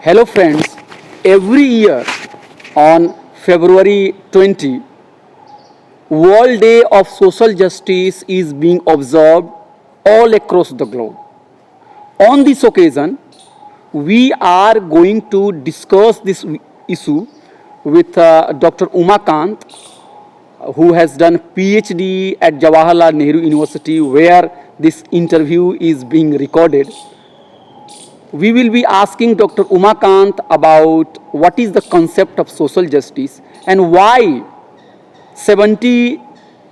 Hello friends, every year on February 20, World Day of Social Justice is being observed all across the globe. On this occasion, we are going to discuss this issue with Dr. Umakant, who has done PhD at Jawaharlal Nehru University, where this interview is being recorded. We will be asking Dr. Umakant about what is the concept of social justice and why 70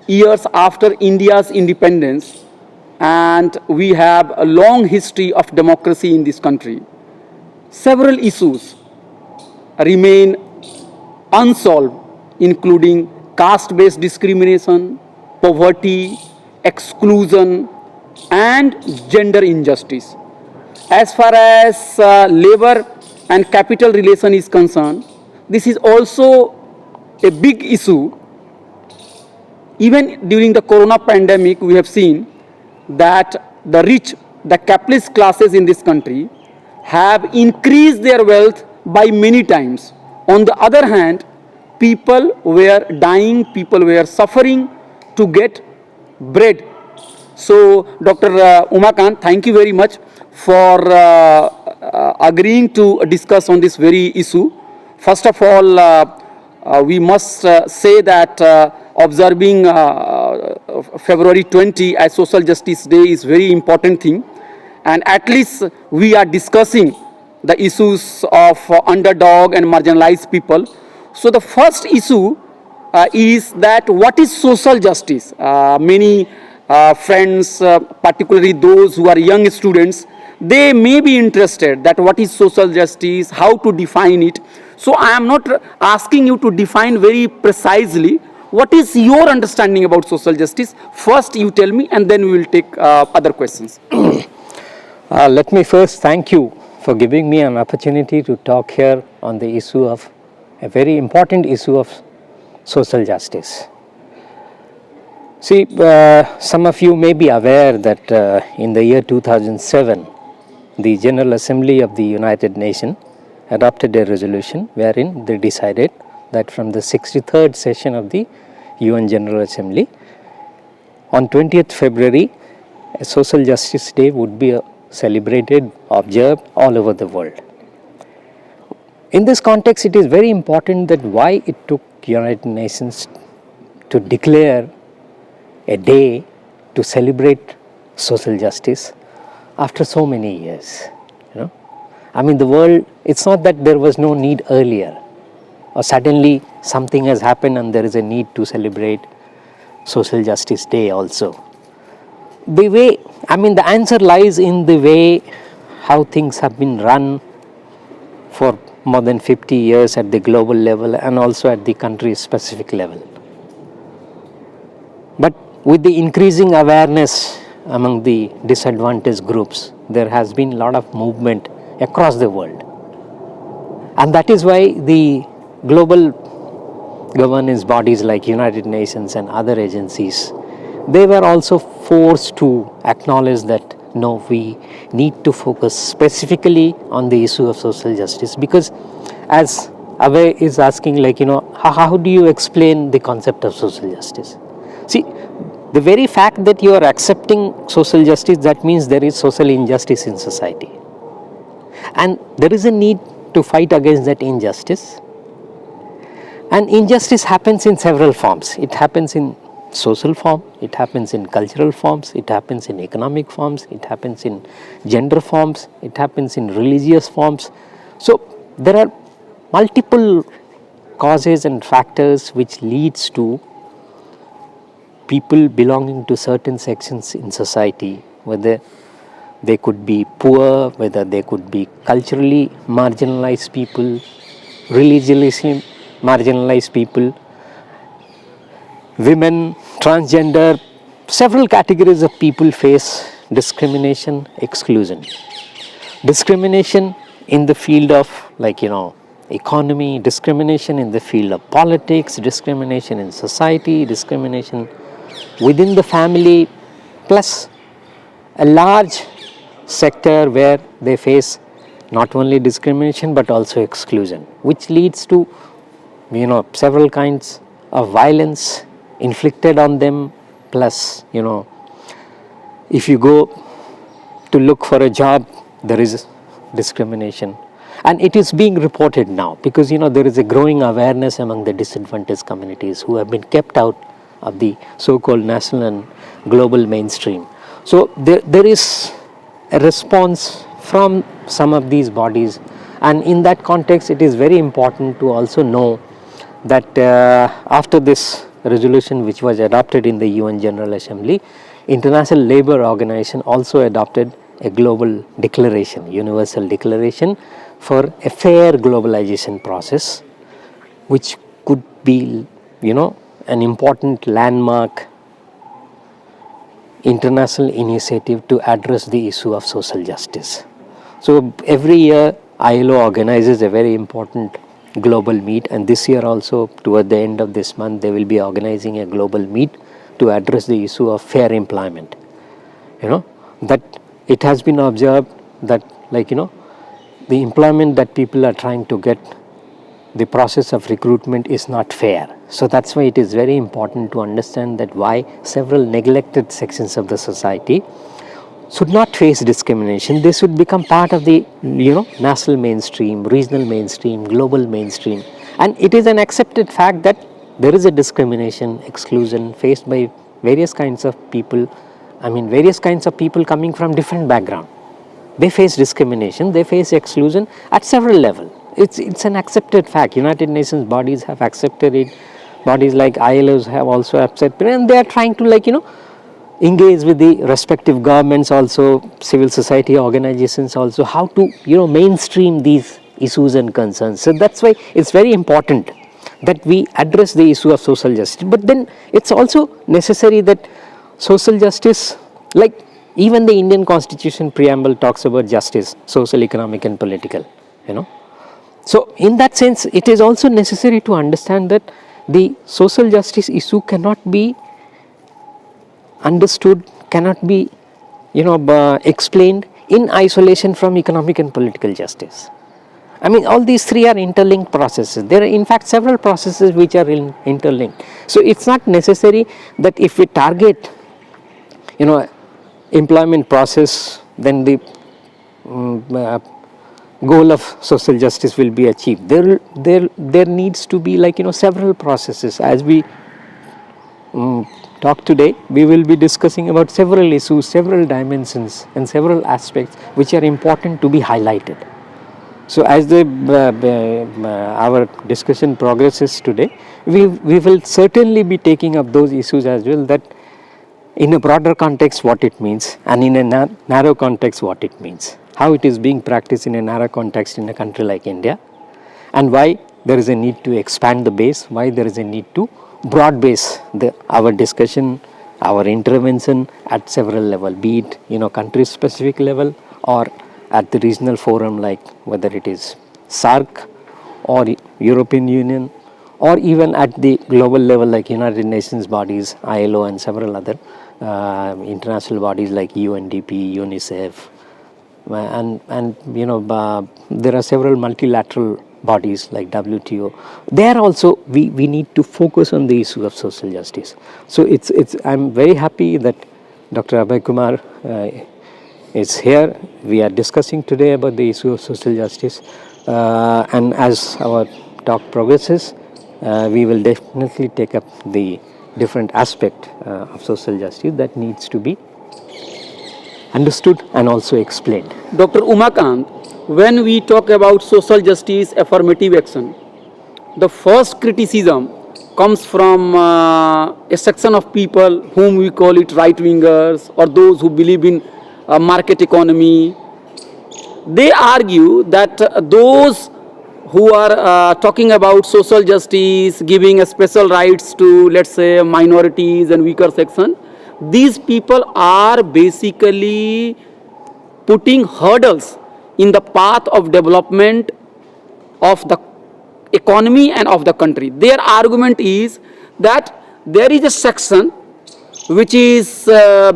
years after India's independence, and we have a long history of democracy in this country, several issues remain unsolved, including caste-based discrimination, poverty, exclusion, and gender injustice. As far as labor and capital relation is concerned, this is also a big issue. Even during the corona pandemic, we have seen that the rich, the capitalist classes in this country have increased their wealth by many times. On the other hand, people were dying, people were suffering to get bread. So, Dr. Umakant, thank you very much for agreeing to discuss on this very issue. First of all, we must say that observing February 20 as Social Justice Day is very important thing, and at least we are discussing the issues of underdog and marginalized people. So the first issue is that what is social justice? Many friends, particularly those who are young students, they may be interested that what is social justice, how to define it. So I am not asking you to define very precisely. What is your understanding about social justice? First you tell me, and then we will take other questions. Let me first thank you for giving me an opportunity to talk here on the issue of a very important issue of social justice. See, some of you may be aware that in the year 2007, the General Assembly of the United Nations adopted a resolution wherein they decided that from the 63rd session of the UN General Assembly, on 20th February, a Social Justice Day would be celebrated, observed all over the world. In this context, it is very important that why it took United Nations to declare a day to celebrate social justice after so many years. I mean, the world, it's not that there was no need earlier, or suddenly something has happened and there is a need to celebrate Social Justice Day also. The way, I mean, the answer lies in the way how things have been run for more than 50 years at the global level and also at the country specific level. But with the increasing awareness among the disadvantaged groups, there has been a lot of movement across the world. And that is why the global governance bodies like United Nations and other agencies, they were also forced to acknowledge that no, we need to focus specifically on the issue of social justice, because as Abhay is asking, like, how do you explain the concept of social justice? See, the very fact that you are accepting social justice, that means there is social injustice in society. And there is a need to fight against that injustice. And injustice happens in several forms. It happens in social form, it happens in cultural forms, it happens in economic forms, it happens in gender forms, it happens in religious forms. So there are multiple causes and factors which leads to people belonging to certain sections in society, whether they could be poor, whether they could be culturally marginalized people, religiously marginalized people, women, transgender, several categories of people face discrimination, exclusion. Discrimination in the field of, economy, discrimination in the field of politics, discrimination in society, discrimination within the family, plus a large sector where they face not only discrimination but also exclusion, which leads to several kinds of violence inflicted on them. Plus, if you go to look for a job, there is discrimination, and it is being reported now because there is a growing awareness among the disadvantaged communities who have been kept out of the so-called national and global mainstream. So there is a response from some of these bodies, and in that context it is very important to also know that after this resolution, which was adopted in the UN General Assembly, International Labour Organization also adopted a global declaration, universal declaration for a fair globalization process, which could be an important landmark international initiative to address the issue of social justice. So every year ILO organizes a very important global meet, and this year also toward the end of this month they will be organizing a global meet to address the issue of fair employment. That it has been observed that the employment that people are trying to get, the process of recruitment is not fair. So that's why it is very important to understand that why several neglected sections of the society should not face discrimination. They should become part of the national mainstream, regional mainstream, global mainstream. And it is an accepted fact that there is a discrimination, exclusion faced by various kinds of people. Various kinds of people coming from different background. They face discrimination, they face exclusion at several levels. It's an accepted fact. United Nations bodies have accepted it. Bodies like ILOs have also accepted it, and they are trying to engage with the respective governments, also civil society organizations, also how to mainstream these issues and concerns. So that's why it's very important that we address the issue of social justice. But then it's also necessary that social justice, like even the Indian Constitution preamble talks about justice, social, economic and political, So in that sense, it is also necessary to understand that the social justice issue cannot be understood, cannot be explained in isolation from economic and political justice. All these three are interlinked processes. There are in fact several processes which are interlinked. So it's not necessary that if we target employment process, then the goal of social justice will be achieved. There needs to be several processes. As we talk today, we will be discussing about several issues, several dimensions and several aspects which are important to be highlighted. So as our discussion progresses today, we will certainly be taking up those issues as well, that in a broader context what it means, and in a narrow context what it means, how it is being practiced in a narrow context in a country like India, and why there is a need to expand the base, why there is a need to broad base our discussion, our intervention at several levels, be it country specific level or at the regional forum, like whether it is SAARC or European Union, or even at the global level like United Nations bodies, ILO and several other international bodies like UNDP, UNICEF, and there are several multilateral bodies like WTO. There also we need to focus on the issue of social justice. So I'm very happy that Dr. Abhay Kumar is here. We are discussing today about the issue of social justice, and as our talk progresses, we will definitely take up the different aspect of social justice that needs to be understood and also explained. Dr. Umakant, when we talk about social justice affirmative action, the first criticism comes from a section of people whom we call it right-wingers, or those who believe in market economy. They argue that those who are talking about social justice, giving a special rights to, let's say, minorities and weaker section, these people are basically putting hurdles in the path of development of the economy and of the country. Their argument is that there is a section which is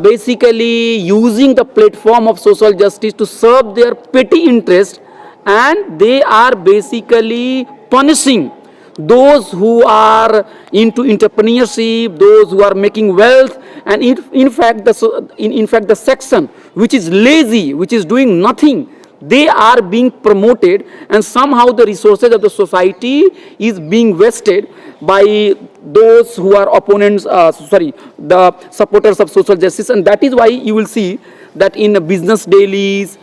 basically using the platform of social justice to serve their petty interest and they are basically punishing those who are into entrepreneurship, those who are making wealth, and in fact the section which is lazy, which is doing nothing, they are being promoted, and somehow the resources of the society is being wasted by those who are opponents, the supporters of social justice. And that is why you will see that in business dailies,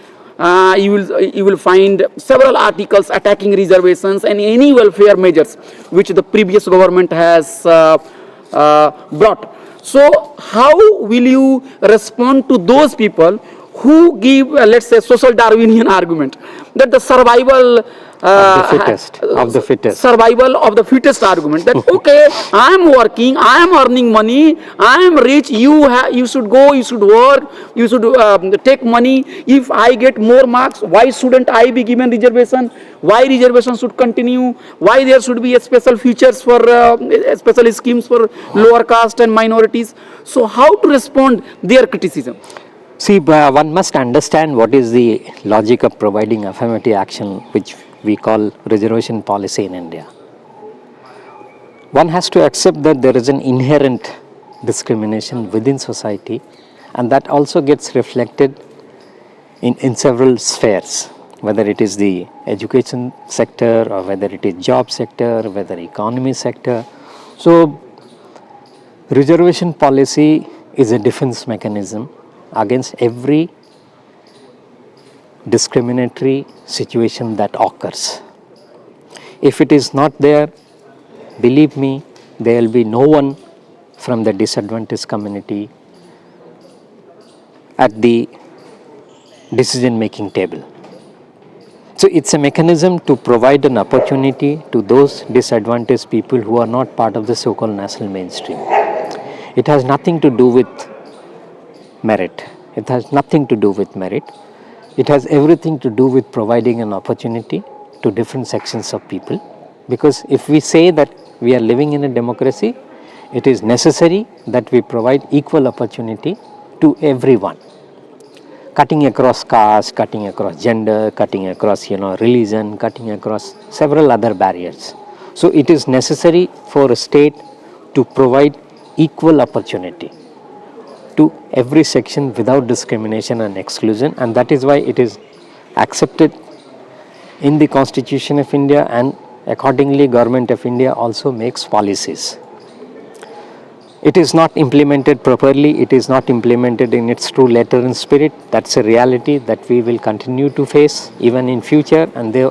you will find several articles attacking reservations and any welfare measures which the previous government has brought. So how will you respond to those people who give, let's say, social Darwinian argument that the survival of the fittest survival of the fittest argument, that okay, I am working, I am earning money, I am rich, you should go, you should work, you should take money. If I get more marks, why shouldn't I be given reservation? Why reservation should continue? Why there should be a special features for special schemes for lower caste and minorities? So how to respond their criticism? See, one must understand what is the logic of providing affirmative action, which we call reservation policy in India. One has to accept that there is an inherent discrimination within society, and that also gets reflected in several spheres, whether it is the education sector or whether it is job sector, whether economy sector. So reservation policy is a defense mechanism against every discriminatory situation that occurs. If it is not there, believe me, there will be no one from the disadvantaged community at the decision making table. So it's a mechanism to provide an opportunity to those disadvantaged people who are not part of the so-called national mainstream. It has nothing to do with merit. It has nothing to do with merit. It has everything to do with providing an opportunity to different sections of people. Because if we say that we are living in a democracy, it is necessary that we provide equal opportunity to everyone, cutting across caste, cutting across gender, cutting across religion, cutting across several other barriers. So it is necessary for a state to provide equal opportunity to every section without discrimination and exclusion, and that is why it is accepted in the Constitution of India, and accordingly Government of India also makes policies. It is not implemented properly, it is not implemented in its true letter and spirit. That's a reality that we will continue to face even in future, and there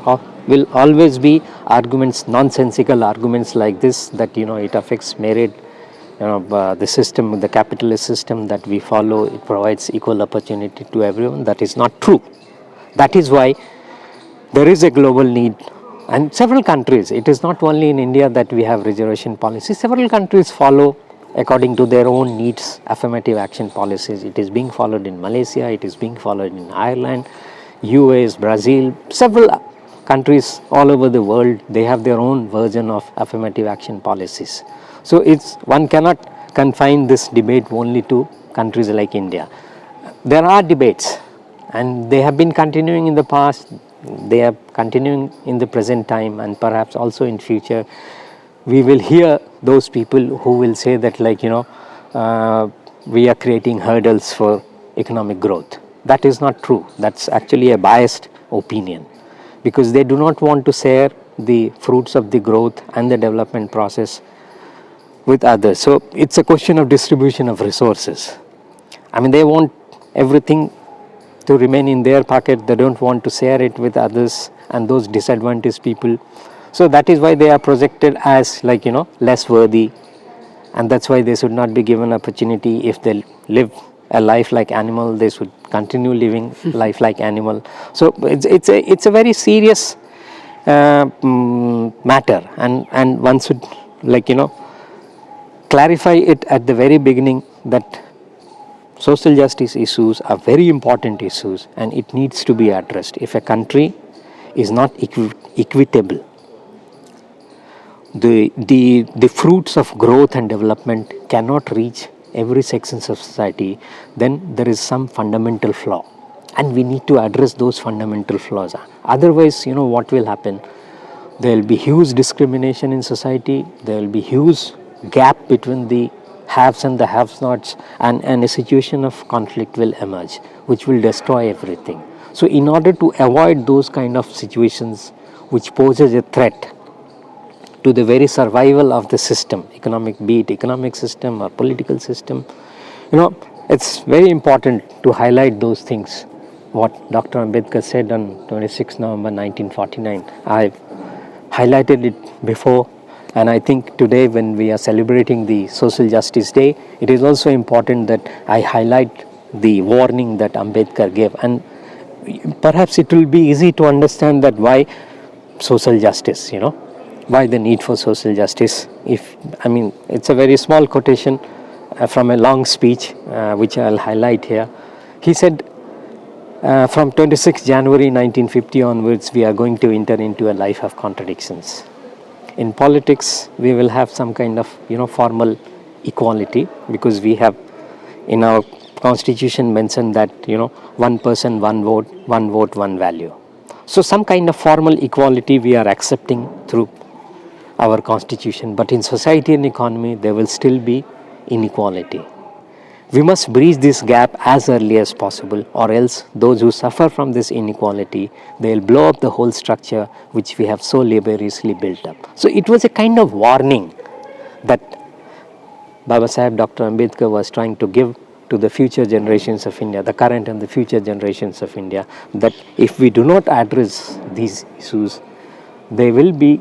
will always be arguments, nonsensical arguments like this, that it affects merit. The system, the capitalist system that we follow, it provides equal opportunity to everyone. That is not true. That is why there is a global need, and several countries, it is not only in India that we have reservation policies, several countries follow according to their own needs affirmative action policies. It is being followed in Malaysia, it is being followed in Ireland, US, Brazil, several countries all over the world, they have their own version of affirmative action policies. So one cannot confine this debate only to countries like India. There are debates, and they have been continuing in the past, they are continuing in the present time, and perhaps also in future. We will hear those people who will say that we are creating hurdles for economic growth. That is not true. That's actually a biased opinion, because they do not want to share the fruits of the growth and the development process with others. So it's a question of distribution of resources. I mean, they want everything to remain in their pocket. They don't want to share it with others and those disadvantaged people. So that is why they are projected as less worthy, and that's why they should not be given opportunity. If they live a life like animal, they should continue living life like animal. So it's a very serious matter, and one should clarify it at the very beginning that social justice issues are very important issues, and it needs to be addressed. If a country is not equitable, the fruits of growth and development cannot reach every section of society, then there is some fundamental flaw. and we need to address those fundamental flaws. Otherwise, what will happen? There will be huge discrimination in society, there will be huge gap between the haves and the have-nots, and a situation of conflict will emerge, which will destroy everything. So in order to avoid those kind of situations which poses a threat to the very survival of the system, be it economic system or political system, it's very important to highlight those things. What Dr. Ambedkar said on 26 November 1949, I've highlighted it before, and I think today when we are celebrating the Social Justice Day, it is also important that I highlight the warning that Ambedkar gave, and perhaps it will be easy to understand that why social justice, why the need for social justice. It's a very small quotation from a long speech which I'll highlight here. He said, from 26 January 1950 onwards, we are going to enter into a life of contradictions. In politics, we will have some kind of, formal equality, because we have in our constitution mentioned that, one person, one vote, one value. So some kind of formal equality we are accepting through our constitution, but in society and economy, there will still be inequality. We must bridge this gap as early as possible, or else those who suffer from this inequality, they will blow up the whole structure which we have so laboriously built up. So it was a kind of warning that Baba Saheb Dr. Ambedkar was trying to give to the future generations of India, the current and the future generations of India, that if we do not address these issues, there will be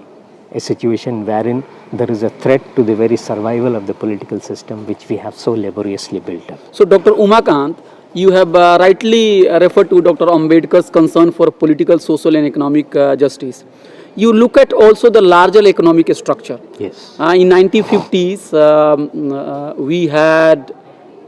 a situation wherein there is a threat to the very survival of the political system which we have so laboriously built up. So, Dr. Umakant, you have rightly referred to Dr. Ambedkar's concern for political, social and economic justice. You look at also the larger economic structure. Yes. In 1950s, we had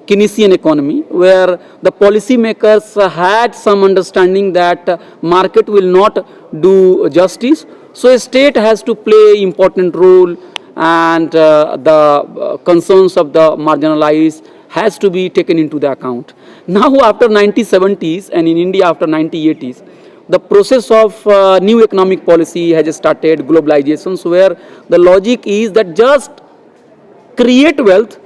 Keynesian economy, where the policymakers had some understanding that market will not do justice. So a state has to play important role, and the concerns of the marginalized has to be taken into the account. Now after 1970s and in India after 1980s, the process of new economic policy has started, globalization, so where the logic is that just create wealth,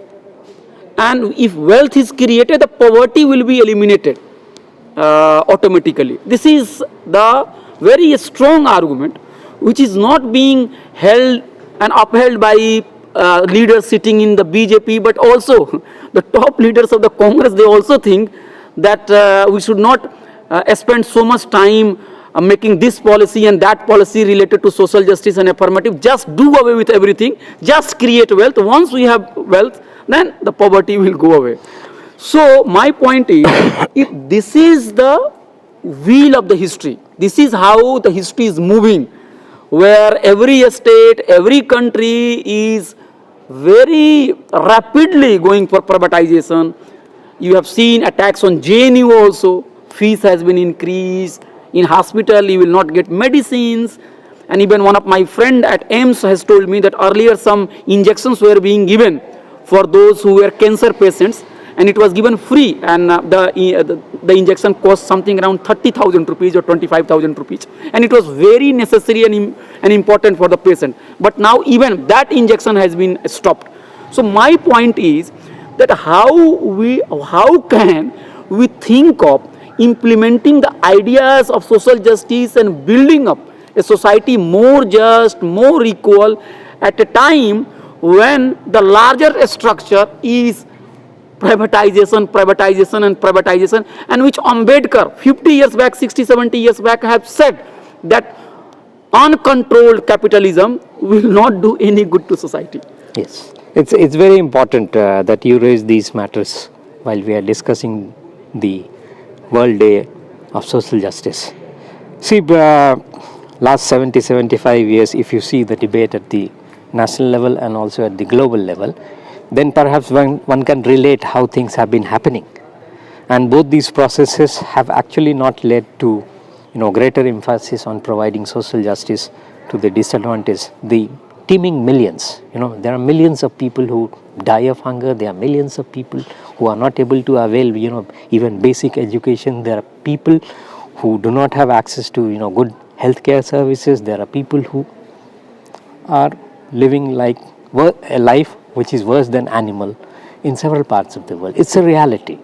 and if wealth is created, the poverty will be eliminated automatically. This is the very strong argument, which is not being held and upheld by leaders sitting in the BJP, but also the top leaders of the Congress. They also think that we should not spend so much time making this policy and that policy related to social justice and affirmative. Just do away with everything. Just create wealth. Once we have wealth, then the poverty will go away. So my point is, if this is the wheel of the history, this is how the history is moving, where every state, every country is very rapidly going for privatization. You have seen attacks on JNU also. Fees has been increased. In hospital, you will not get medicines. And even one of my friend at AIIMS has told me that earlier some injections were being given for those who were cancer patients, and it was given free, and the injection cost something around 30,000 rupees or 25,000 rupees, and it was very necessary and important for the patient. But now even that injection has been stopped. So my point is that how can we think of implementing the ideas of social justice and building up a society more just, more equal, at a time when the larger structure is privatization, and which Ambedkar 50 years back, 60, 70 years back have said that uncontrolled capitalism will not do any good to society. Yes, it's very important that you raise these matters while we are discussing the World Day of Social Justice. See, last 70, 75 years, if you see the debate at the national level and also at the global level, then perhaps one can relate how things have been happening. And both these processes have actually not led to greater emphasis on providing social justice to the disadvantaged. The teeming millions. There are millions of people who die of hunger. There are millions of people who are not able to avail, even basic education. There are people who do not have access to, good healthcare services. There are people who are living like a life which is worse than animal in several parts of the world. It's a reality.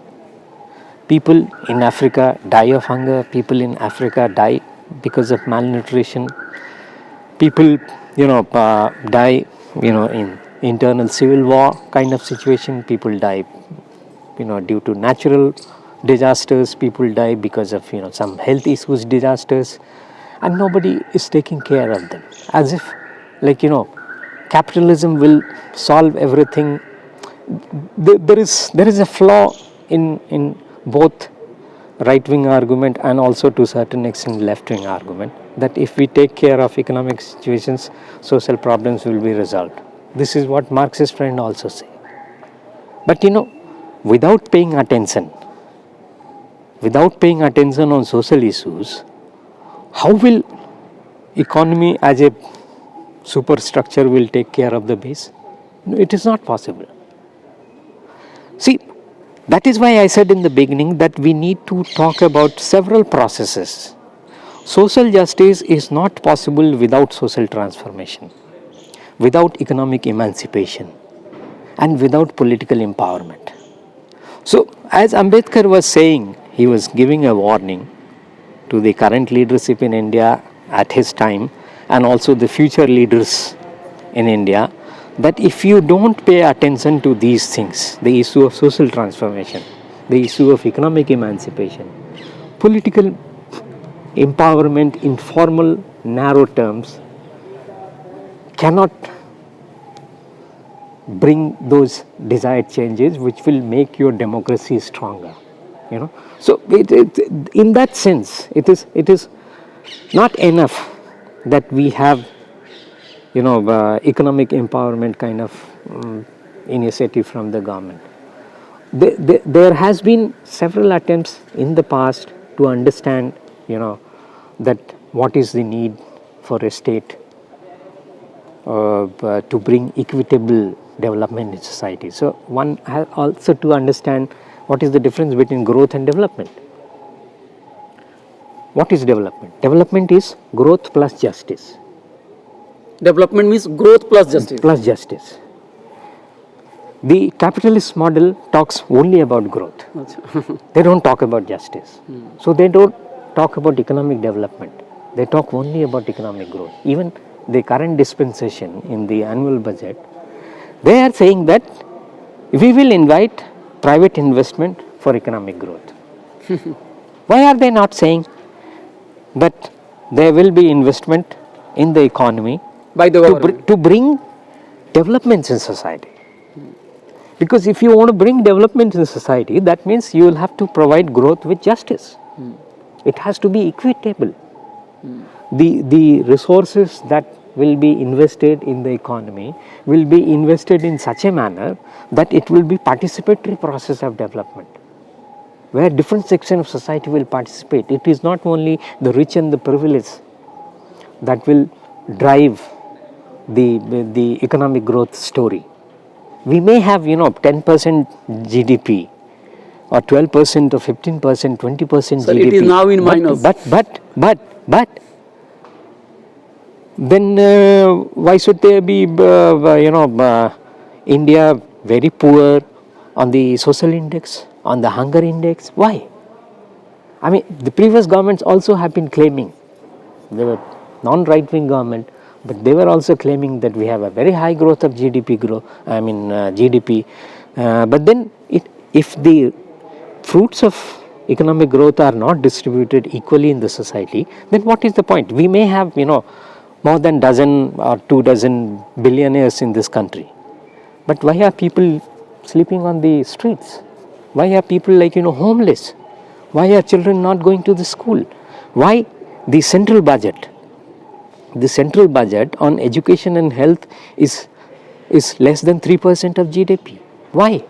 People in Africa die of hunger. People in Africa die because of malnutrition. People, die, in internal civil war kind of situation. People die, due to natural disasters. People die because of, some health issues, disasters, and nobody is taking care of them. As if, capitalism will solve everything. There is a flaw in both right-wing argument and also to a certain extent left-wing argument, that if we take care of economic situations, social problems will be resolved. This is what Marxist friends also say. But without paying attention on social issues, how will economy as a superstructure will take care of the base? No, it is not possible. See, that is why I said in the beginning that we need to talk about several processes. Social justice is not possible without social transformation, without economic emancipation, and without political empowerment. So, as Ambedkar was saying, he was giving a warning to the current leadership in India at his time, and also the future leaders in India, that if you don't pay attention to these things, the issue of social transformation, the issue of economic emancipation, political empowerment in formal, narrow terms, cannot bring those desired changes which will make your democracy stronger. So in that sense, it is not enough that we have economic empowerment kind of initiative from the government. There has been several attempts in the past to understand, that what is the need for a state to bring equitable development in society. So one has also to understand what is the difference between growth and development. What is development? Development is growth plus justice. Development means growth plus justice. Plus justice. The capitalist model talks only about growth. They don't talk about justice. So they don't talk about economic development. They talk only about economic growth. Even the current dispensation in the annual budget, they are saying that we will invite private investment for economic growth. Why are they not saying that there will be investment in the economy by the government to bring developments in society? Because if you want to bring development in society, that means you will have to provide growth with justice. It has to be equitable. The resources that will be invested in the economy will be invested in such a manner that it will be participatory process of development, where different sections of society will participate. It is not only the rich and the privileged that will drive the economic growth story. We may have 10% GDP or 12% or 15%, 20% Sir, GDP. it is now in minus. But then why should there be India very poor on the social index, on the hunger index? Why? I mean, the previous governments also have been claiming, they were non-right-wing government, but they were also claiming that we have a very high growth of GDP GDP. But then if the fruits of economic growth are not distributed equally in the society, then what is the point? We may have, more than dozen or 2 dozen billionaires in this country. But why are people sleeping on the streets? Why are people homeless? Why are children not going to the school? Why the central budget on education and health is less than 3% of GDP? Why?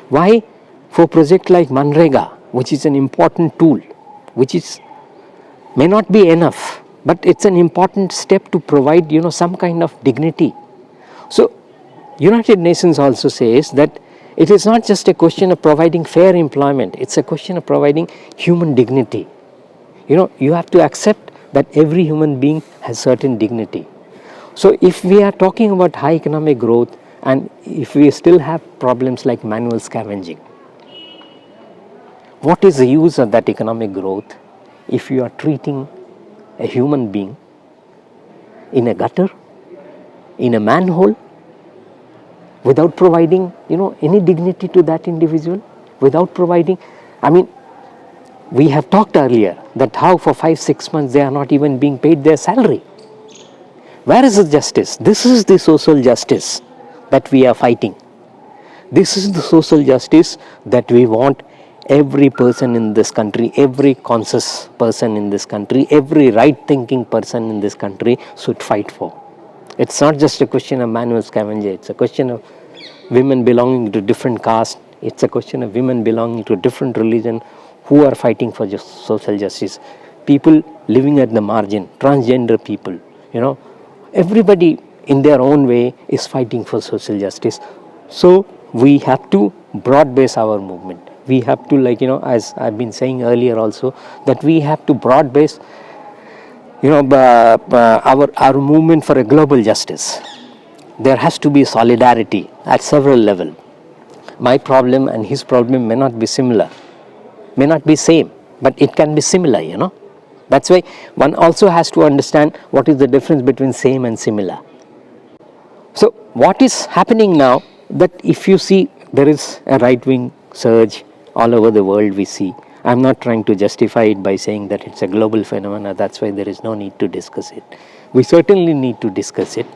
Why for project like Manrega, which is an important tool, which may not be enough, but it's an important step to provide some kind of dignity So United Nations also says that it is not just a question of providing fair employment, it's a question of providing human dignity. You have to accept that every human being has certain dignity. So if we are talking about high economic growth and if we still have problems like manual scavenging, what is the use of that economic growth if you are treating a human being in a gutter, in a manhole, without providing, any dignity to that individual, without providing, we have talked earlier that how for 5-6 months they are not even being paid their salary. Where is the justice? This is the social justice that we are fighting. This is the social justice that we want every person in this country, every conscious person in this country, every right-thinking person in this country should fight for. It's not just a question of manual scavenger, it's a question of women belonging to different castes, it's a question of women belonging to different religion who are fighting for social justice. People living at the margin, transgender people, everybody in their own way is fighting for social justice. So we have to broad base our movement. We have to, as I've been saying earlier also, that we have to broad base our movement for a global justice. There has to be solidarity at several levels. My problem and his problem may not be similar, may not be same, but it can be similar, That's why one also has to understand what is the difference between same and similar. So what is happening now, that if you see there is a right-wing surge all over the world, we see. I'm not trying to justify it by saying that it's a global phenomenon, that's why there is no need to discuss it. We certainly need to discuss it.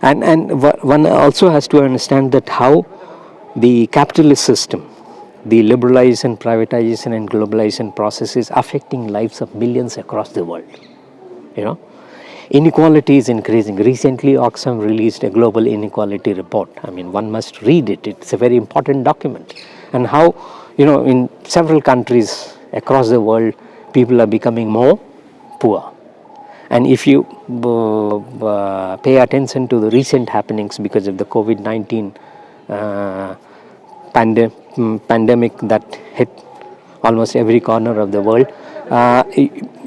And one also has to understand that how the capitalist system, the liberalization, privatization and globalization process is affecting lives of millions across the world. Inequality is increasing. Recently Oxfam released a global inequality report. One must read it. It's a very important document. And how, in several countries across the world, people are becoming more poor. And if you pay attention to the recent happenings because of the COVID-19 pandemic that hit almost every corner of the world,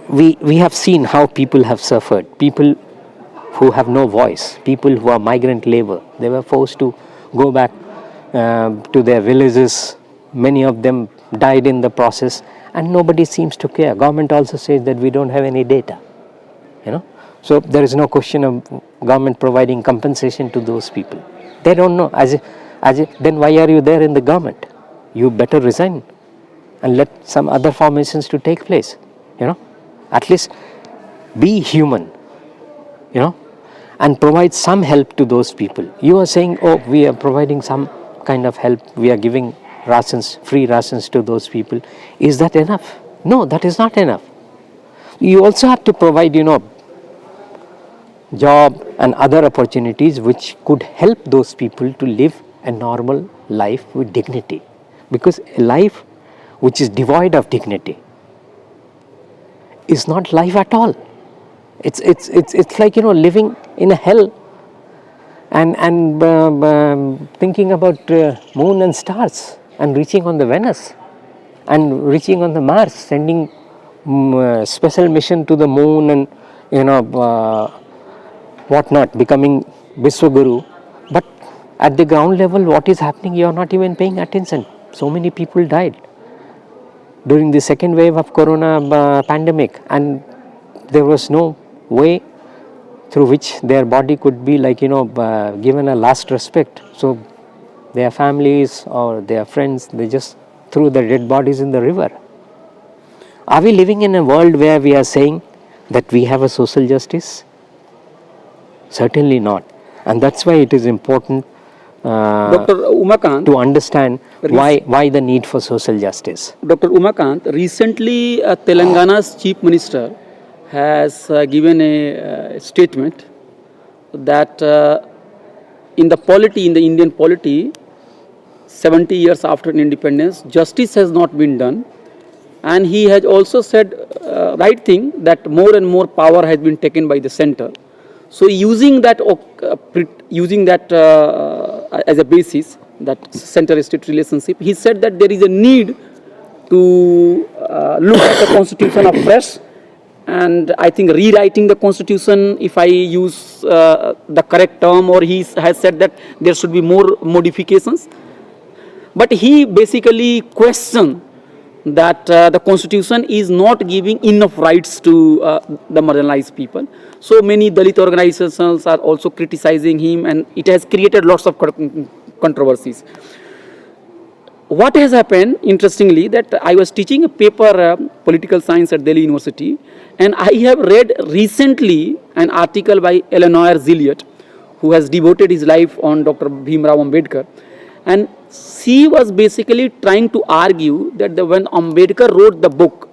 we have seen how people have suffered. People who have no voice, people who are migrant labor, they were forced to go back to their villages. Many of them died in the process, and nobody seems to care. Government also says that we don't have any data. So there is no question of government providing compensation to those people. They don't know. Then why are you there in the government? You better resign and let some other formations to take place. At least be human, and provide some help to those people. You are saying, oh, we are providing some kind of help, we are giving rations, free rations to those people. Is that enough? No, that is not enough. You also have to provide, job and other opportunities which could help those people to live a normal life with dignity. Because a life which is devoid of dignity is not life at all. It's like, living in a hell and thinking about moon and stars and reaching on the Venus and reaching on the Mars, sending special mission to the moon and whatnot, becoming Vishwaguru. But at the ground level, what is happening, you are not even paying attention. So many people died during the second wave of corona pandemic, and there was no way through which their body could be given a last respect. So their families or their friends, they just threw the dead bodies in the river. Are we living in a world where we are saying that we have a social justice? Certainly not. And that's why it is important Dr. Umakant, to understand why the need for social justice. Dr. Umakant, recently Telangana's Chief Minister has given a statement that in the Indian polity, 70 years after independence, justice has not been done. And he has also said right thing, that more and more power has been taken by the center. So using that as a basis, that center-state relationship, he said that there is a need to look at the constitution afresh, and I think rewriting the constitution, if I use the correct term, or he has said that there should be more modifications. But he basically questioned that the constitution is not giving enough rights to the marginalized people. So many Dalit organizations are also criticizing him, and it has created lots of controversies. What has happened, interestingly, that I was teaching a paper, political science at Delhi University, and I have read recently an article by Eleanor Zilliot, who has devoted his life on Dr. Bhim Ambedkar. And she was basically trying to argue that when Ambedkar wrote the book,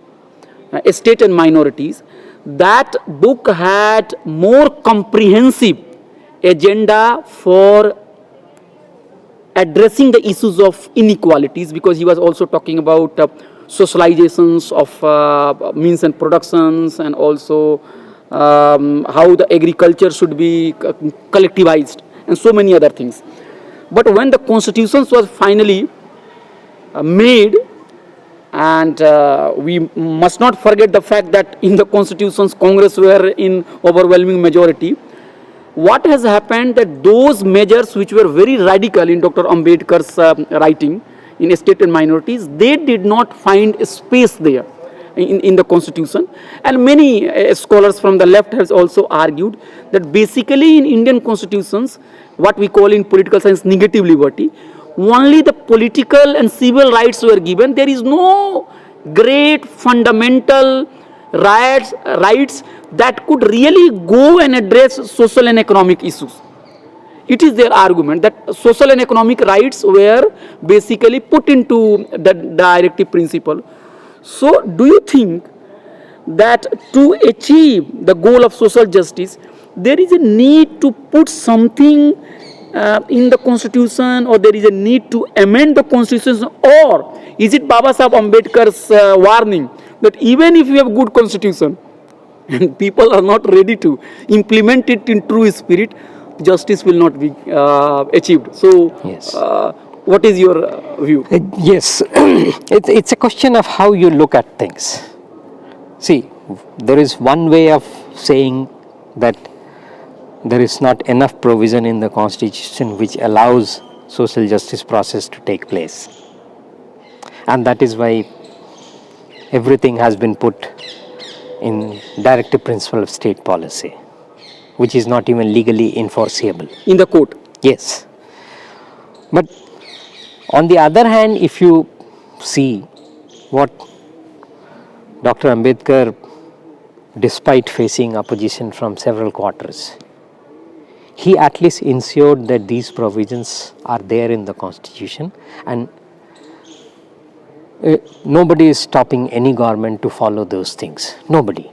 State and Minorities, that book had more comprehensive agenda for addressing the issues of inequalities, because he was also talking about socializations of means and productions, and also how the agriculture should be collectivized, and so many other things. But when the constitutions was finally made, and we must not forget the fact that in the constitutions, Congress were in overwhelming majority. What has happened, that those measures which were very radical in Dr. Ambedkar's writing in State and Minorities, they did not find a space there in the constitution. And many scholars from the left have also argued that basically in Indian constitutions, what we call in political science negative liberty, only the political and civil rights were given. There is no great fundamental rights that could really go and address social and economic issues. It is their argument that social and economic rights were basically put into the directive principle. So do you think that to achieve the goal of social justice, there is a need to put something in the constitution, or there is a need to amend the constitution, or is it Baba Sahib Ambedkar's warning that even if you have good constitution and people are not ready to implement it in true spirit, justice will not be achieved? So Yes. what is your view? Yes, it's a question of how you look at things. See, there is one way of saying that there is not enough provision in the constitution which allows social justice process to take place, and that is why everything has been put in directive principle of state policy, which is not even legally enforceable In the court. Yes, but on the other hand, if you see what Dr. Ambedkar, despite facing opposition from several quarters, he at least ensured that these provisions are there in the constitution, and nobody is stopping any government to follow those things. Nobody.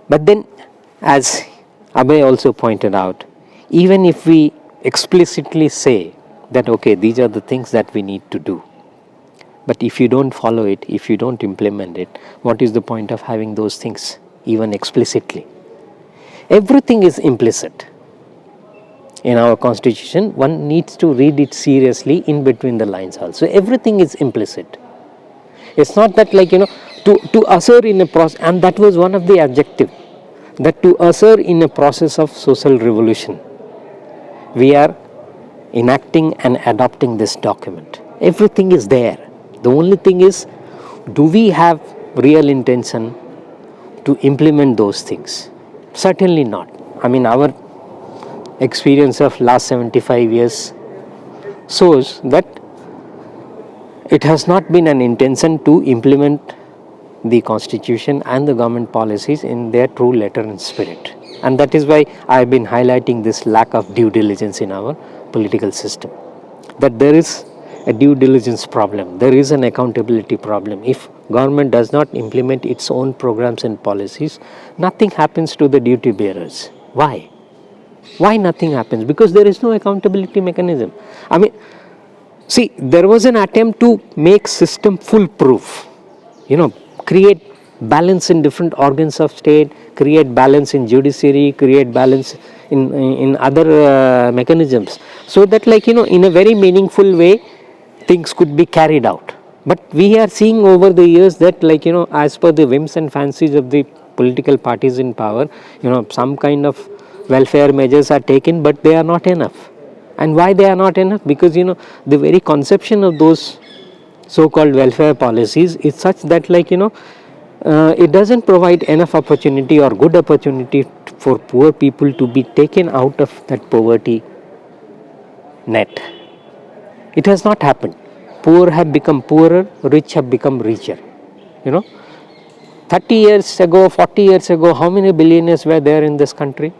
But then, as Abhay also pointed out, even if we explicitly say that okay, these are the things that we need to do, but if you don't follow it, if you don't implement it, what is the point of having those things even explicitly? Everything is implicit in our constitution. One needs to read it seriously in between the lines also. Everything is implicit. It's not that to usher in a process, and that was one of the adjectives, that to usher in a process of social revolution, we are enacting and adopting this document. Everything is there. The only thing is, do we have real intention to implement those things? Certainly not. I mean, our experience of last 75 years shows that it has not been an intention to implement the constitution and the government policies in their true letter and spirit. And that is why I have been highlighting this lack of due diligence in our political system. That there is a due diligence problem, there is an accountability problem. If government does not implement its own programs and policies, nothing happens to the duty bearers. Why? Why nothing happens? Because there is no accountability mechanism. I mean, see, there was an attempt to make system foolproof, create balance in different organs of state, create balance in judiciary, create balance in other mechanisms, so that in a very meaningful way things could be carried out. But we are seeing over the years that as per the whims and fancies of the political parties in power, some kind of welfare measures are taken, but they are not enough. And why they are not enough? Because the very conception of those so-called welfare policies is such that it doesn't provide enough opportunity or good opportunity for poor people to be taken out of that poverty net. It has not happened. Poor have become poorer, rich have become richer. 30 years ago, 40 years ago, how many billionaires were there in this country?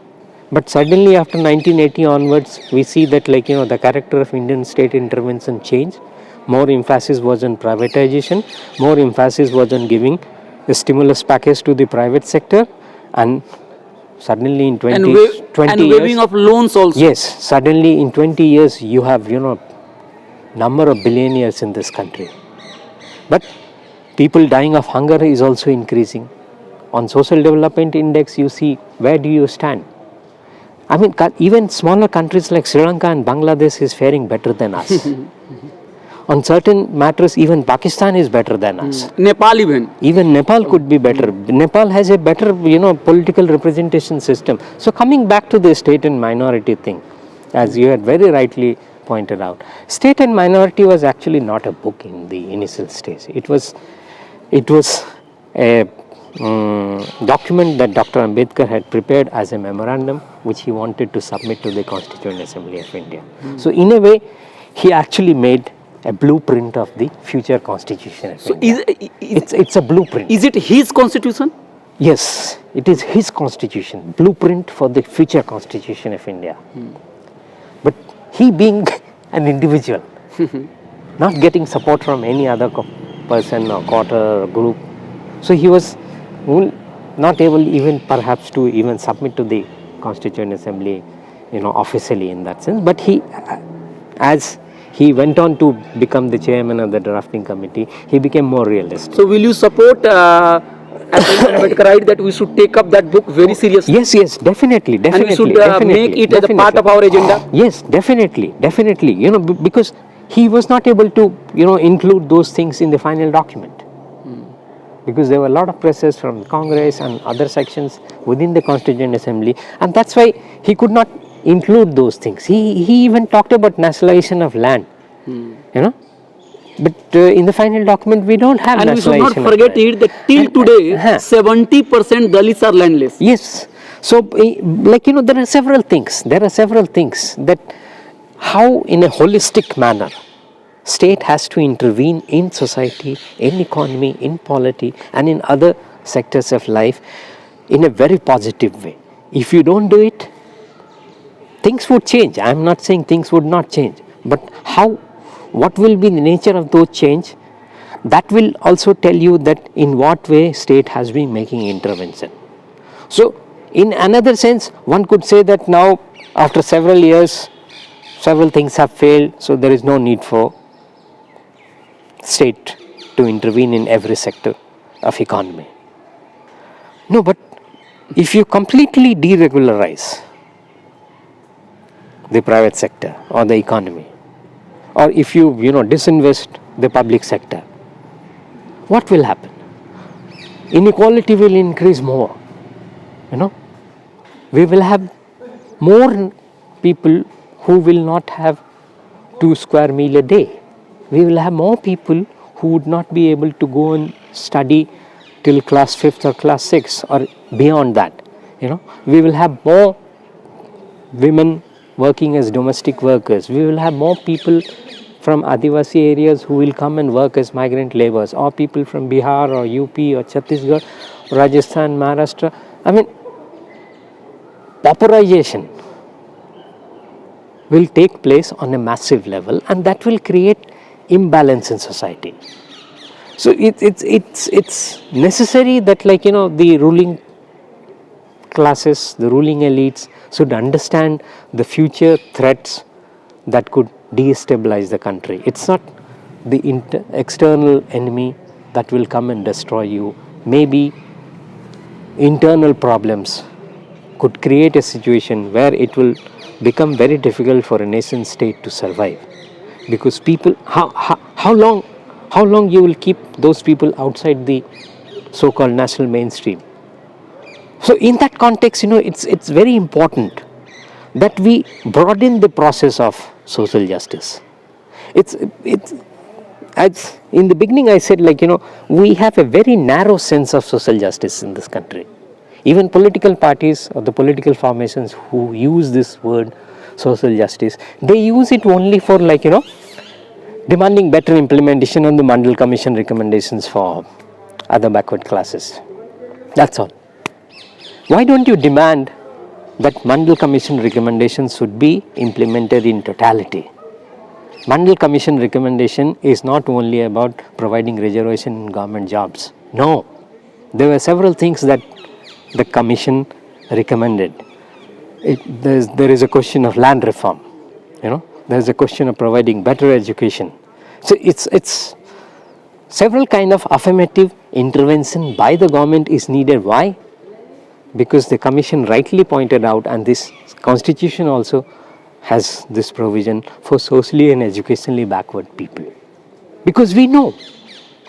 But suddenly after 1980 onwards, we see that the character of Indian state intervention changed. More emphasis was on privatization, more emphasis was on giving a stimulus package to the private sector, and suddenly in 20 years... And waiving of loans also. Yes, suddenly in 20 years you have, number of billionaires in this country. But people dying of hunger is also increasing. On social development index, you see, where do you stand? I mean, even smaller countries like Sri Lanka and Bangladesh is faring better than us. On certain matters, even Pakistan is better than us. Nepal even. Even Nepal could be better. Nepal has a better, political representation system. So coming back to the state and minority thing, as you had very rightly pointed out, state and minority was actually not a book in the initial stage. It was a document that Dr. Ambedkar had prepared as a memorandum which he wanted to submit to the Constituent Assembly of India. So in a way, he actually made a blueprint of the future constitution of India. It's a blueprint. Is it his constitution? Yes, it is his constitution, blueprint for the future constitution of India. But he being an individual, not getting support from any other person or quarter or group, so he was not able even perhaps to even submit to the Constituent Assembly, officially in that sense. But he, as he went on to become the chairman of the drafting committee, he became more realistic. So will you support Ambedkar right that we should take up that book very seriously? Yes, definitely. And we should make it as a part of our agenda? Yes, definitely. Because he was not able to, include those things in the final document. Because there were a lot of pressures from Congress and other sections within the Constituent Assembly, and that's why he could not include those things. He even talked about nationalization of land, but in the final document we don't have nationalization. And we should not forget it that till today 70% Dalits are landless. Yes, so there are several things. That how in a holistic manner state has to intervene in society, in economy, in polity, and in other sectors of life in a very positive way. If you don't do it, things would change. I am not saying things would not change, but what will be the nature of those change? That will also tell you that in what way state has been making intervention. So, in another sense, one could say that now, after several years, several things have failed, so there is no need for state to intervene in every sector of economy. No, but if you completely deregularize the private sector or the economy, or if you disinvest the public sector, what will happen? Inequality will increase more. We will have more people who will not have 2 square meal a day. We will have more people who would not be able to go and study till class 5th or class 6th or beyond that. We will have more women working as domestic workers. We will have more people from Adivasi areas who will come and work as migrant laborers, or people from Bihar or UP or Chhattisgarh, Rajasthan, Maharashtra. I mean, pauperization will take place on a massive level, and that will create imbalance in society. So it's necessary that the ruling classes, the ruling elites should understand the future threats that could destabilize the country. It's not the external enemy that will come and destroy you. Maybe internal problems could create a situation where it will become very difficult for a nation state to survive, because people, how long you will keep those people outside the so-called national mainstream. So in that context, it's very important that we broaden the process of social justice. It's as in the beginning I said, we have a very narrow sense of social justice in this country. Even political parties or the political formations who use this word social justice, they use it only for demanding better implementation on the Mandal Commission recommendations for other backward classes. That's all. Why don't you demand that Mandal Commission recommendations should be implemented in totality? Mandal Commission recommendation is not only about providing reservation in government jobs. No, there were several things that the Commission recommended. There is a question of land reform. There is a question of providing better education. So it's several kind of affirmative intervention by the government is needed. Why? Because the Commission rightly pointed out, and this Constitution also has this provision for socially and educationally backward people. Because we know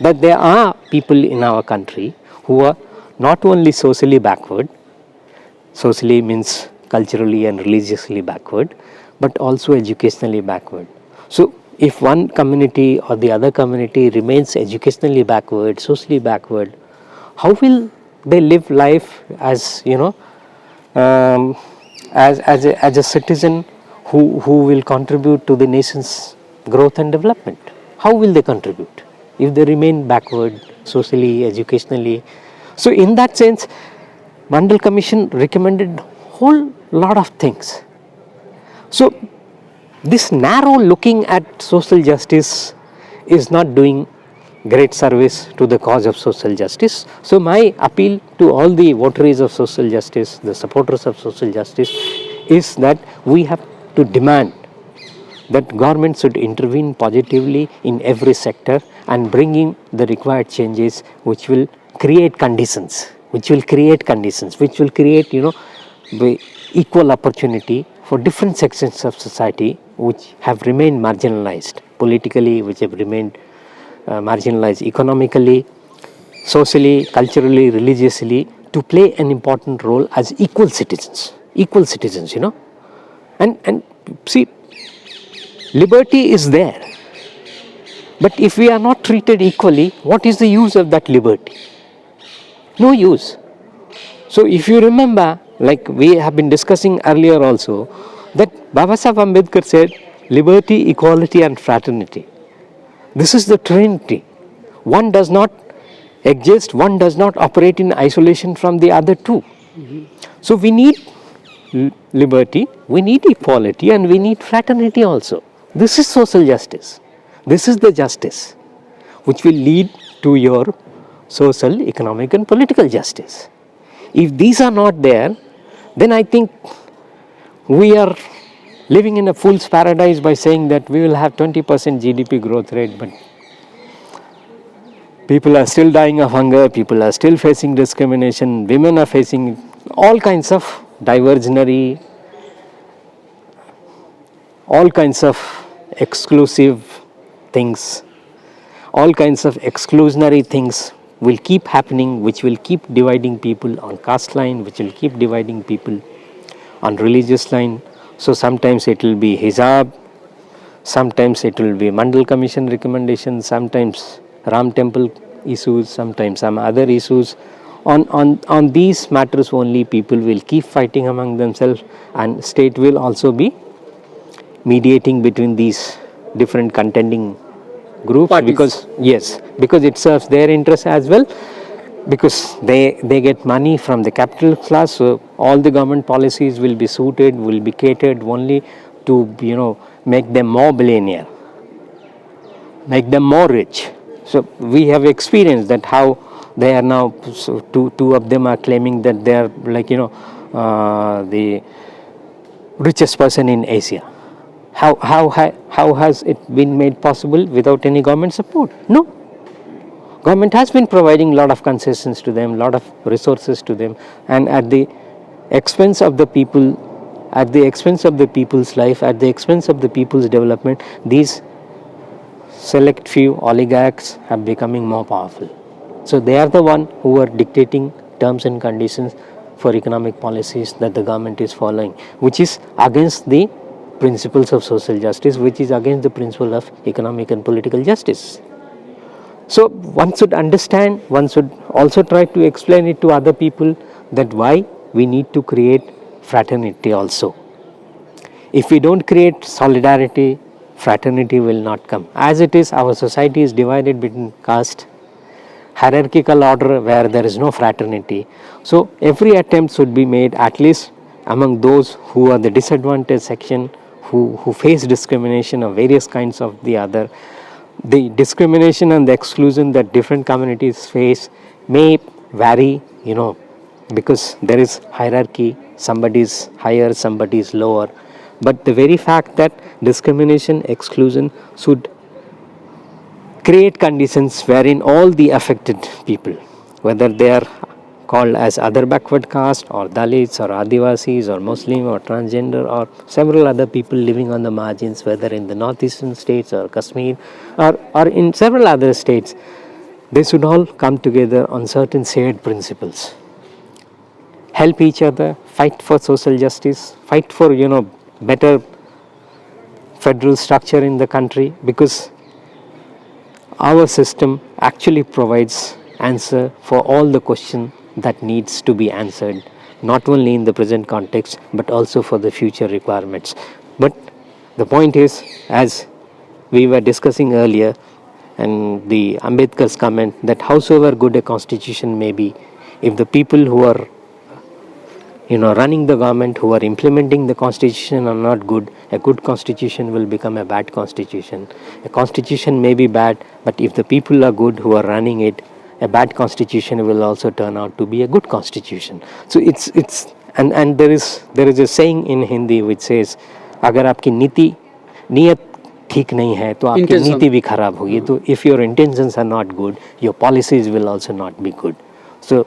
that there are people in our country who are not only socially backward, socially means culturally and religiously backward, but also educationally backward. So if one community or the other community remains educationally backward, socially backward, how will they live life as as a citizen who will contribute to the nation's growth and development? How will they contribute if they remain backward socially, educationally? So in that sense, Mandal Commission recommended whole lot of things. So this narrow looking at social justice is not doing great service to the cause of social justice. So my appeal to all the votaries of social justice, the supporters of social justice, is that we have to demand that government should intervene positively in every sector and bringing the required changes which will create conditions, which will create the equal opportunity for different sections of society which have remained marginalized politically, which have remained marginalized economically, socially, culturally, religiously, to play an important role as equal citizens, and see, liberty is there, but if we are not treated equally, what is the use of that liberty? No use. So if you remember, like we have been discussing earlier also, that Baba Sahib Ambedkar said, liberty, equality and fraternity. This is the trinity. One does not exist, one does not operate in isolation from the other two. So we need liberty, we need equality, and we need fraternity also. This is social justice. This is the justice which will lead to your social, economic and political justice. If these are not there, then I think we are living in a fool's paradise by saying that we will have 20% GDP growth rate, but people are still dying of hunger, people are still facing discrimination, women are facing all kinds of diversionary, all kinds of exclusive things, all kinds of exclusionary things will keep happening, which will keep dividing people on caste line, which will keep dividing people on religious line. So sometimes it will be hijab, sometimes it will be Mandal Commission recommendations, sometimes Ram Temple issues, sometimes some other issues. On these matters only people will keep fighting among themselves, and state will also be mediating between these different contending groups. Parties. Because it serves their interests as well, because they get money from the capital class, so all the government policies will be suited, will be catered only to make them more billionaire, make them more rich. So we have experienced that how they are now, so two of them are claiming that they are the richest person in Asia. How has it been made possible without any government support? No. Government has been providing a lot of concessions to them, lot of resources to them, and at the expense of the people, at the expense of the people's life, at the expense of the people's development, these select few oligarchs are becoming more powerful. So they are the one who are dictating terms and conditions for economic policies that the government is following, which is against the principles of social justice, which is against the principle of economic and political justice. So one should understand, one should also try to explain it to other people that why we need to create fraternity also. If we don't create solidarity, fraternity will not come. As it is, our society is divided between caste, hierarchical order where there is no fraternity. So every attempt should be made, at least among those who are the disadvantaged section, who face discrimination of various kinds of the other. The discrimination and the exclusion that different communities face may vary, because there is hierarchy, somebody is higher, somebody is lower. But the very fact that discrimination, exclusion should create conditions wherein all the affected people, whether they are called as other backward caste or Dalits or Adivasis or Muslim or transgender or several other people living on the margins, whether in the northeastern states or Kashmir or in several other states, they should all come together on certain shared principles. Help each other, fight for social justice, fight for, better federal structure in the country, because our system actually provides answer for all the questions that needs to be answered, not only in the present context but also for the future requirements. But the point is, as we were discussing earlier, and the Ambedkar's comment that howsoever good a constitution may be, if the people who are running the government, who are implementing the constitution are not good, a good constitution will become a bad constitution. A constitution may be bad, but if the people are good who are running it, a bad constitution will also turn out to be a good constitution. So it's and there is a saying in Hindi which says, अगर आपकी नीयत ठीक नहीं है तो आपकी नीति भी खराब होगी. तो if your intentions are not good, your policies will also not be good. So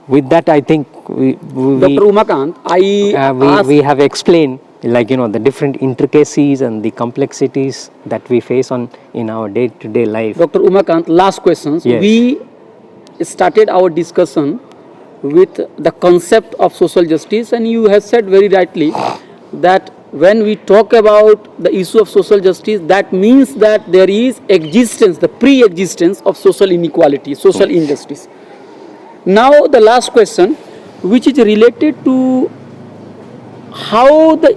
with that, I think Dr. Umakant, we have explained the different intricacies and the complexities that we face in our day-to-day life. Dr. Umakant, last questions. Yes. We started our discussion with the concept of social justice, and you have said very rightly that when we talk about the issue of social justice, that means that there is existence, the pre-existence of social inequality, social injustice. Now the last question, which is related to how the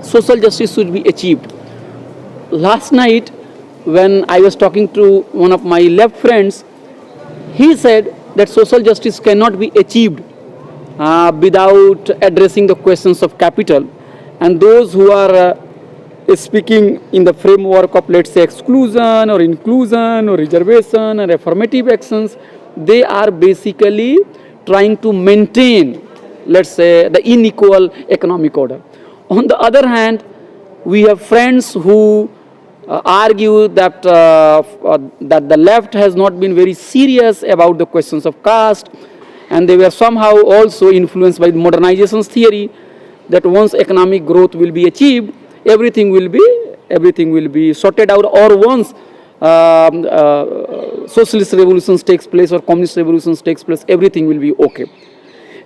social justice should be achieved. Last night when I was talking to one of my left friends, he said that social justice cannot be achieved without addressing the questions of capital, and those who are speaking in the framework of, let's say, exclusion or inclusion or reservation or affirmative actions, they are basically trying to maintain, let's say, the unequal economic order. On the other hand, we have friends who argue that that the left has not been very serious about the questions of caste, and they were somehow also influenced by modernization's theory that once economic growth will be achieved, everything will be sorted out, or once socialist revolutions takes place or communist revolutions takes place, everything will be okay.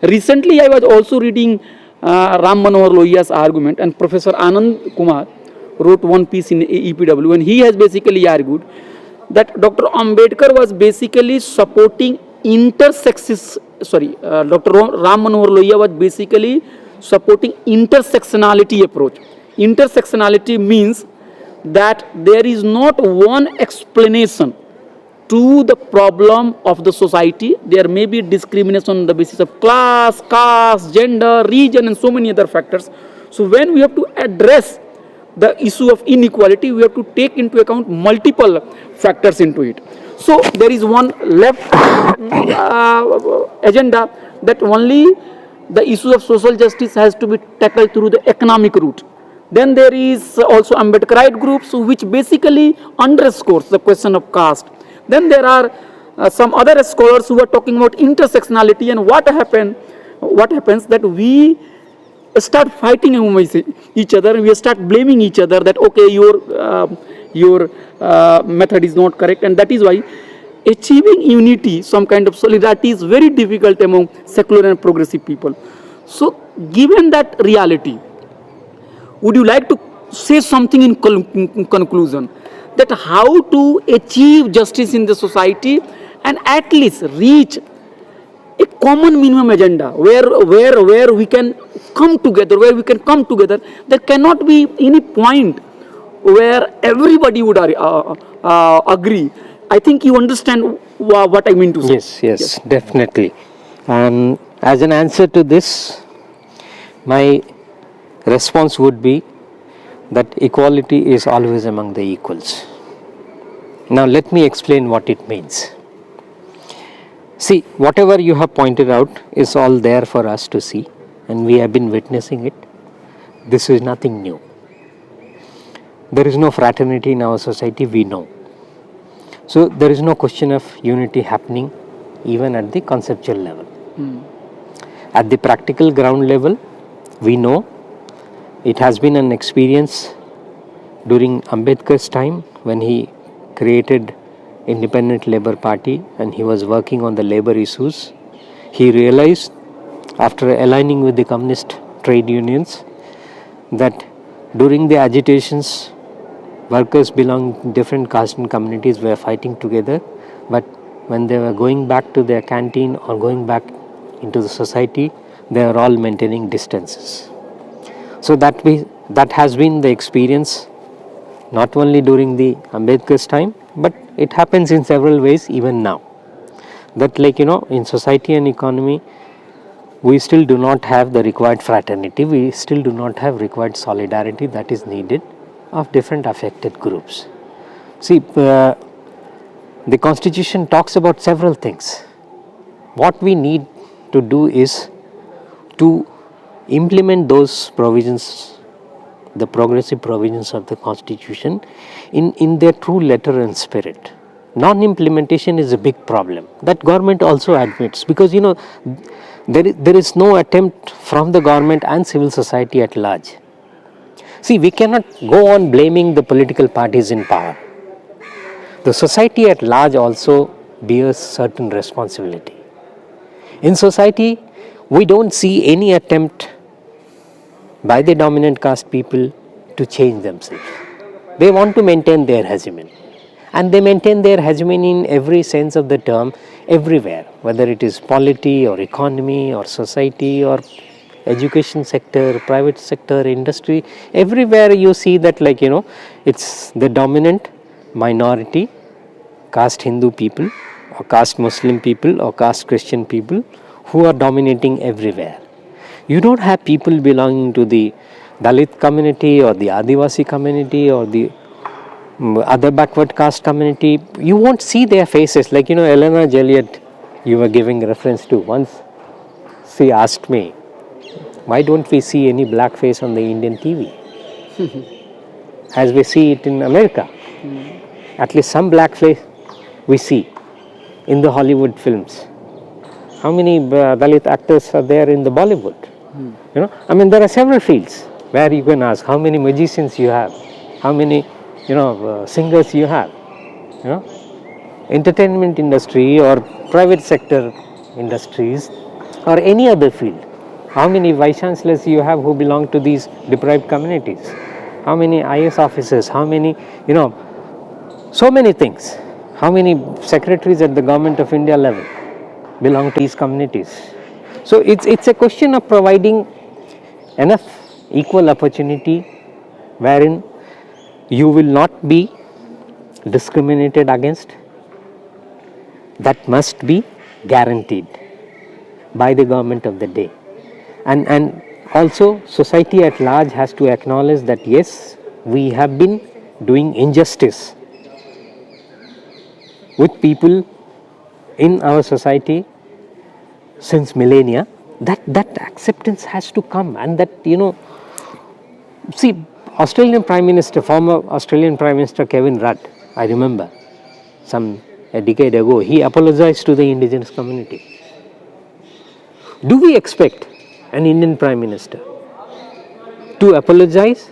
Recently, I was also reading Ram Manohar Lohiya's argument, and Professor Anand Kumar wrote one piece in EPW, and he has basically argued that Dr. Ambedkar was basically supporting Dr. Ram Manohar Lohia was basically supporting intersectionality approach. Intersectionality means that there is not one explanation to the problem of the society. There may be discrimination on the basis of class, caste, gender, region, and so many other factors. So when we have to address the issue of inequality, we have to take into account multiple factors into it. So there is one left agenda that only the issue of social justice has to be tackled through the economic route. Then there is also Ambedkarite groups which basically underscores the question of caste. Then there are some other scholars who are talking about intersectionality, and what happens that we start fighting among each other, and we start blaming each other that okay, your method is not correct, and that is why achieving unity, some kind of solidarity, is very difficult among secular and progressive people. So given that reality, would you like to say something in conclusion, that how to achieve justice in the society and at least reach a common minimum agenda where we can come together, There cannot be any point where everybody would agree. I think you understand what I mean to say. Yes, definitely. And as an answer to this, my response would be that equality is always among the equals. Now let me explain what it means. See, whatever you have pointed out is all there for us to see, and we have been witnessing it. This is nothing new. There is no fraternity in our society, we know. So there is no question of unity happening even at the conceptual level. At the practical ground level, we know it has been an experience during Ambedkar's time when he created Independent Labour Party and he was working on the labor issues. He realized after aligning with the communist trade unions that during the agitations, workers belonging to different caste and communities were fighting together, but when they were going back to their canteen or going back into the society, they are all maintaining distances. So that has been the experience not only during the Ambedkar's time, but it happens in several ways even now. That in society and economy, we still do not have the required fraternity, we still do not have required solidarity that is needed of different affected groups. See, the Constitution talks about several things. What we need to do is to implement those provisions, the progressive provisions of the Constitution in their true letter and spirit. Non-implementation is a big problem that government also admits, because there is no attempt from the government and civil society at large. See, we cannot go on blaming the political parties in power. The society at large also bears certain responsibility. In society, we don't see any attempt by the dominant caste people to change themselves. They want to maintain their hegemony. And they maintain their hegemony in every sense of the term, everywhere, whether it is polity or economy or society or education sector, private sector, industry. Everywhere you see that it's the dominant minority, caste Hindu people or caste Muslim people or caste Christian people who are dominating everywhere. You don't have people belonging to the Dalit community or the Adivasi community or the other backward caste community. You won't see their faces. Eleanor Joliet, you were giving reference to. Once she asked me, why don't we see any black face on the Indian TV? As we see it in America. At least some black face we see in the Hollywood films. How many Dalit actors are there in the Bollywood? There are several fields where you can ask how many magicians you have, how many singers you have. Entertainment industry or private sector industries or any other field. How many vice chancellors you have who belong to these deprived communities? How many IS officers? How many, so many things. How many secretaries at the government of India level belong to these communities? So it's a question of providing enough equal opportunity wherein you will not be discriminated against. That must be guaranteed by the government of the day. And also society at large has to acknowledge that yes, we have been doing injustice with people in our society since millennia. That acceptance has to come, and that see, former Australian Prime Minister Kevin Rudd, I remember some a decade ago, he apologized to the indigenous community. Do we expect an Indian Prime Minister to apologize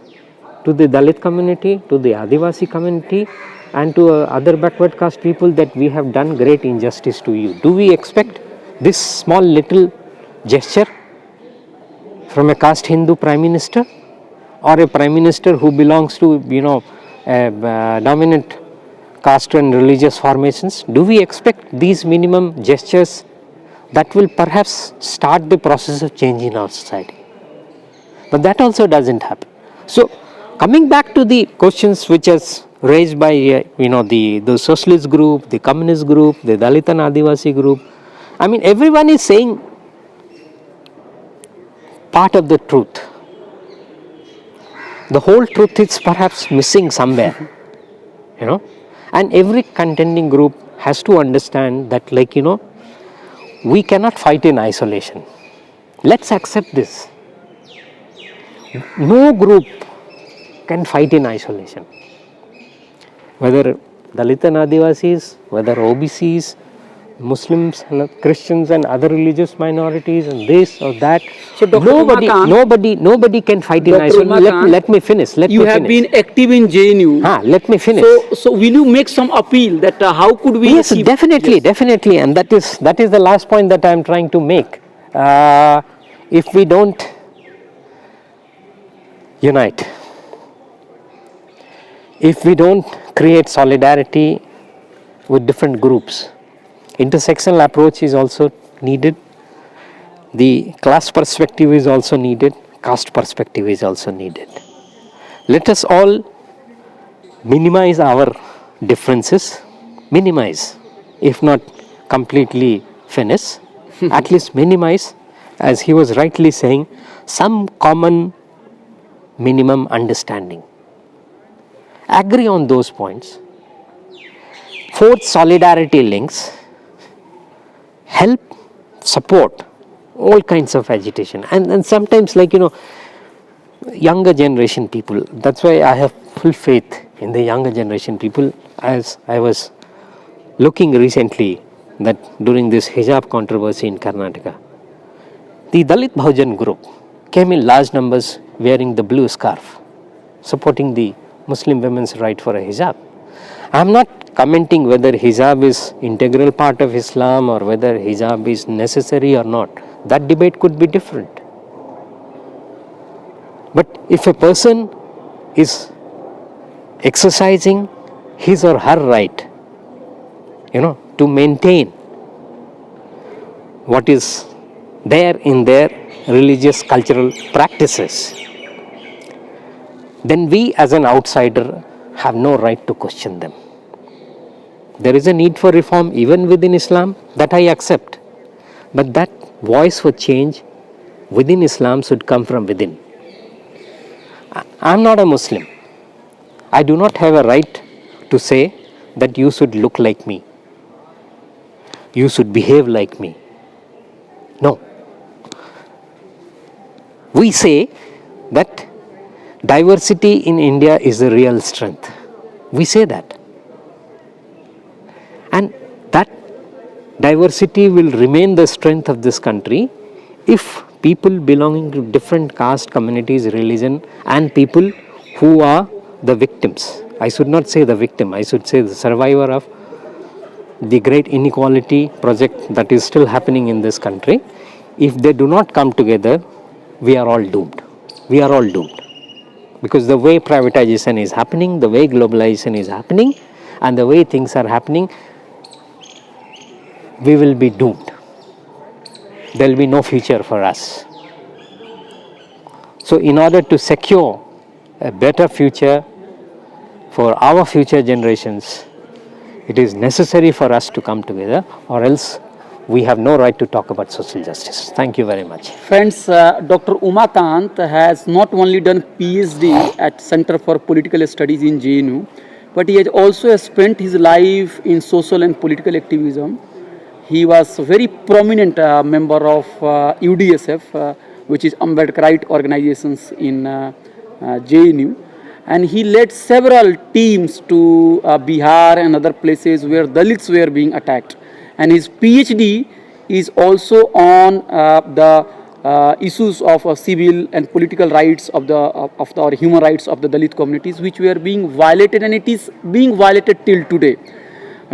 to the Dalit community, to the Adivasi community, and to other backward caste people that we have done great injustice to you? Do we expect this small little gesture from a caste Hindu Prime Minister, or a Prime Minister who belongs to, a dominant caste and religious formations? Do we expect these minimum gestures that will perhaps start the process of change in our society? But that also doesn't happen. So, coming back to the questions which is raised by the socialist group, the communist group, the Dalit and Adivasi group, I mean, everyone is saying part of the truth. The whole truth is perhaps missing somewhere, and every contending group has to understand that, we cannot fight in isolation. Let's accept this. No group can fight in isolation. Whether Dalit and Adivasis, whether OBCs, Muslims and Christians and other religious minorities and this or that. So Dr. Nobody can fight in isolation. Let me finish. You have been active in JNU. Let me finish. So will you make some appeal that how could we? Yes, definitely, and that is the last point that I am trying to make. If we don't unite, if we don't create solidarity with different groups, intersectional approach is also needed, the class perspective is also needed, caste perspective is also needed. Let us all minimize our differences, if not completely finish, at least minimize, as he was rightly saying, some common minimum understanding. Agree on those points, forge solidarity links, help support all kinds of agitation, and sometimes younger generation people. That's why I have full faith in the younger generation people. As I was looking recently that during this hijab controversy in Karnataka, the Dalit Bhajan group came in large numbers wearing the blue scarf, supporting the Muslim women's right for a hijab. I am not commenting whether hijab is integral part of Islam or whether hijab is necessary or not. That debate could be different. But if a person is exercising his or her right, to maintain what is there in their religious cultural practices, then we as an outsider have no right to question them. There is a need for reform even within Islam, that I accept. But that voice for change within Islam should come from within. I am not a Muslim. I do not have a right to say that you should look like me. You should behave like me. No. We say that diversity in India is a real strength. We say that. And that diversity will remain the strength of this country if people belonging to different caste, communities, religion, and people who are the victims. I should not say the victim, I should say the survivor of the great inequality project that is still happening in this country. If they do not come together, we are all doomed. We are all doomed. Because the way privatization is happening, the way globalization is happening, and the way things are happening, we will be doomed. There will be no future for us. So in order to secure a better future for our future generations, it is necessary for us to come together, or else we have no right to talk about social justice. Thank you very much. Friends, Dr. Umakant has not only done PhD at Center for Political Studies in JNU, but he has also spent his life in social and political activism. He was a very prominent member of UDSF, which is Ambedkarite organizations in JNU. and he led several teams to Bihar and other places where Dalits were being attacked. And his PhD is also on the issues of civil and political rights of the or human rights of the Dalit communities, which were being violated, and it is being violated till today.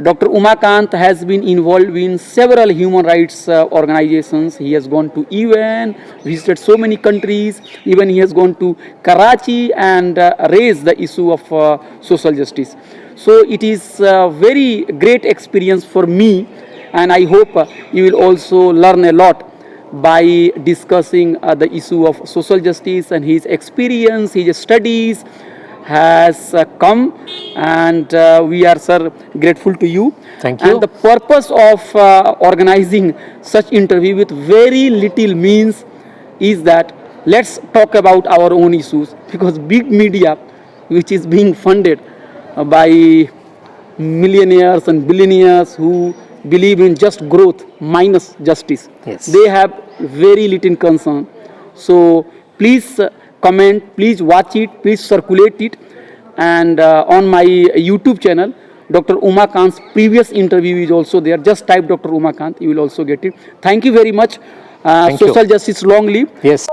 Dr. Umakant has been involved in several human rights organizations. He has gone to UN, visited so many countries. Even he has gone to Karachi and raised the issue of social justice. So it is a very great experience for me, and I hope you will also learn a lot by discussing the issue of social justice, and his experience, his studies has come, and we are, sir, grateful to you. Thank you. And the purpose of organizing such interview with very little means is that let's talk about our own issues, because big media, which is being funded by millionaires and billionaires who believe in just growth minus justice, Yes. they have very little concern. So please comment, please watch it, please circulate it, and on my YouTube channel, Dr. Umakant's previous interview is also there. Just type Dr. Umakant, you will also get it. Thank you very much. Thank you. Social justice long live. Yes.